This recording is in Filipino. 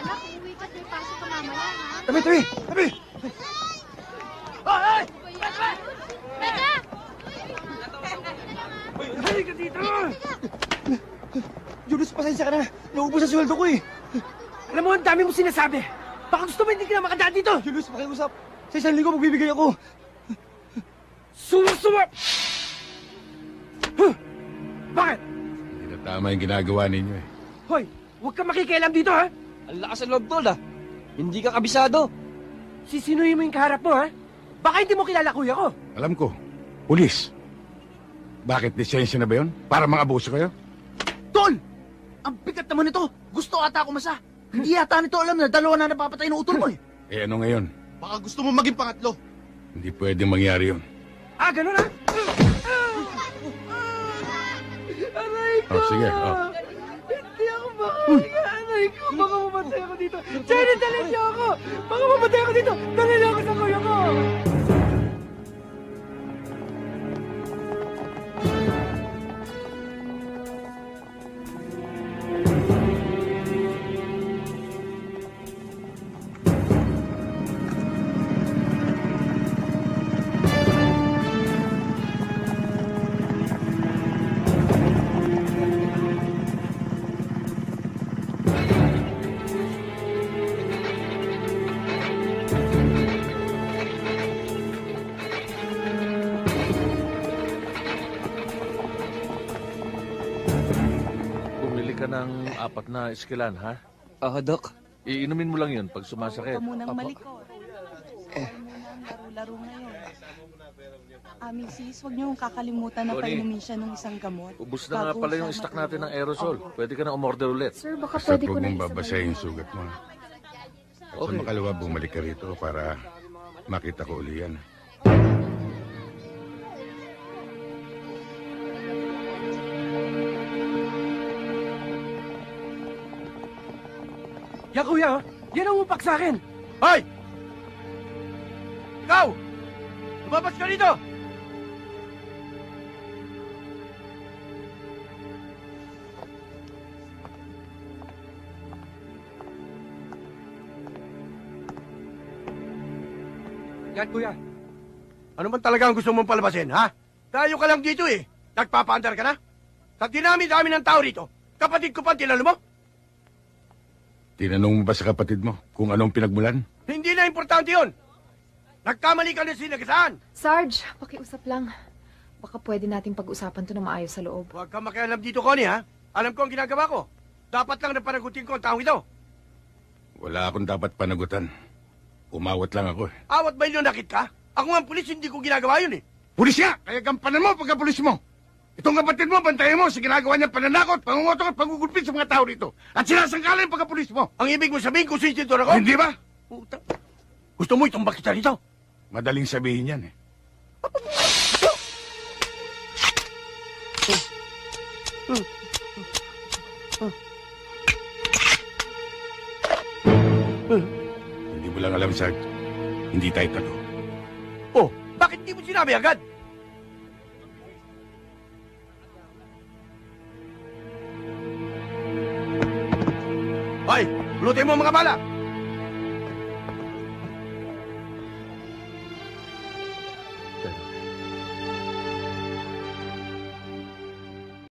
Anak, umuwi ka. May pasok ka mamaya, ha? Tabi! Tabi! Hoy! Teka! Halika dito! Julius, pasensya ka na. Naubos ang sweldo ko eh. Alam mo, ang dami mo sinasabi. Baka gusto mo hindi ka na makadaan dito. Julius, pakiusap. Sa isang linggo magbibigay ako. Suwa! Huh? Bakit? Hindi na tama yung ginagawa ninyo eh. Hoy, huwag ka makikialam dito, ha? Ang lakas ng loob, Tol, ah. Hindi ka kabisado. Sisinuhin mo yung kaharap mo, ha? Baka hindi mo kilala kuya ko. Alam ko, pulis. Bakit lisensya na ba yun? Para mga abuso kayo? Tol! Ang bigat naman nito. Gusto ata ako masa. Hindi yata nito alam na dalawa na napapatay ng utol mo eh. Eh ano ngayon? Baka gusto mo maging pangatlo. Hindi pwedeng mangyari yun. Ah, ganun, ha? Aray ko! Oh, sige, oh. Hindi ako makahinga, aray ko. Baka mamatay ako dito. Jenny, dali niyo ako! Baka mamatay ako dito. Dali niyo ako sa kuya ko! Bumili ka ng 4 na iskilan, ha? Oo, Dok. Iinumin mo lang yun pag sumasakit. Huwag ka munang malikot. Huwag munang laro-laro ngayon. Mrs., huwag niyo kakalimutan na Tony. painumin siya ng isang gamot. Ubus na nga Bago pala yung siya stock natin ng matulog. aerosol. Opo. Pwede ka na umorder ulit. Sir, baka Basta pwede ko huwag na mong babasahin yung sugat mo. Sa makalawa, bumalik ka rito para makita ko uli yan. Yan, kuya, oh. Yan ang upak sa akin. Hoy! Ikaw! Lumabas ka dito! Yan, kuya. Ano man talaga ang gusto mong palabasin, ha? Tayo ka lang dito eh. Nagpapaandar ka na? Sa dinami-dami ng tao rito, kapatid ko pa tinalo mo? Tinanong mo ba sa kapatid mo kung anong pinagmulan? Hindi na importante yun. Nagkamali ka na sinagasaan. Sarge, pakiusap lang. Baka pwede nating pag-usapan to na maayos sa loob. Huwag kang makialam dito, Connie, ha? Alam ko ang ginagawa ko. Dapat lang na panagutin ko ang taong ito. Wala akong dapat panagutan. Umawat lang ako eh. Awat ba nakit ka? Ako nga ang pulis, hindi ko ginagawa yun eh. Pulis nga! Kaya gampanan mo pagka-pulis mo! Itong kapatid mo, bantayan mo sa ginagawa niya pananakot, pangungotok at pangugulpit sa mga tao rito. At sinasangkala yung pagka-pulis mo! Ang ibig mo sabihin kung sinisitor ako? Hindi ba? Puta. Gusto mo itong kita rito? Madaling sabihin yan eh. Hindi mo lang alam, Sarge. Hindi tayo talo. Oh, bakit di mo sinabi agad? Hoy, lutin mo ang mga bala!